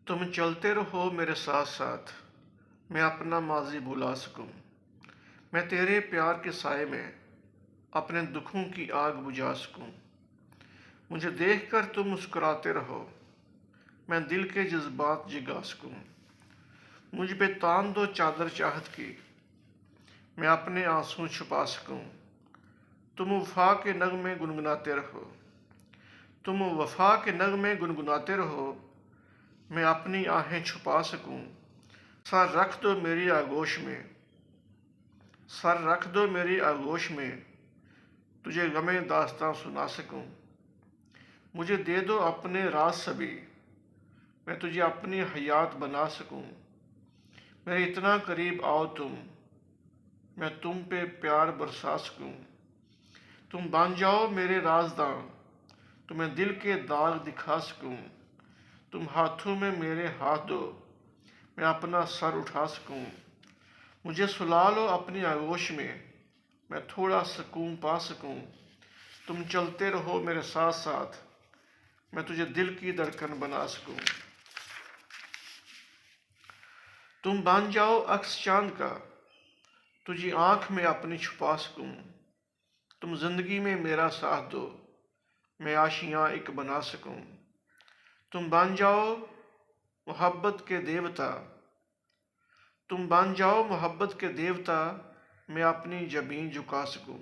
तुम चलते रहो मेरे साथ साथ, मैं अपना माजी भुला सकूं। मैं तेरे प्यार के साए में अपने दुखों की आग बुझा सकूं। मुझे देखकर तुम मुस्कुराते रहो, मैं दिल के जज्बात जगा सकूं। मुझ पे तान दो चादर चाहत की, मैं अपने आंसू छुपा सकूं। तुम वफा के नगमे गुनगुनाते रहो, तुम वफा के नगमे गुनगुनाते रहो, मैं अपनी आहें छुपा सकूं। सर रख दो मेरी आगोश में, सर रख दो मेरी आगोश में, तुझे गमे दास्तां सुना सकूं। मुझे दे दो अपने राज सभी, मैं तुझे अपनी हयात बना सकूं। मेरे इतना करीब आओ तुम, मैं तुम पे प्यार बरसा सकूं। तुम बन जाओ मेरे राजदां, तुम्हें दिल के दाग दिखा सकूं। तुम हाथों में मेरे हाथ दो, मैं अपना सर उठा सकूं। मुझे सुला लो अपनी आगोश में, मैं थोड़ा सुकून पा सकूं। तुम चलते रहो मेरे साथ साथ, मैं तुझे दिल की धड़कन बना सकूं। तुम बन जाओ अक्स चांद का, तुझी आंख में अपनी छुपा सकूं। तुम जिंदगी में मेरा साथ दो, मैं आशियां एक बना सकूं। तुम बन जाओ मोहब्बत के देवता, तुम बन जाओ मोहब्बत के देवता, मैं अपनी जबीन झुका सकूं।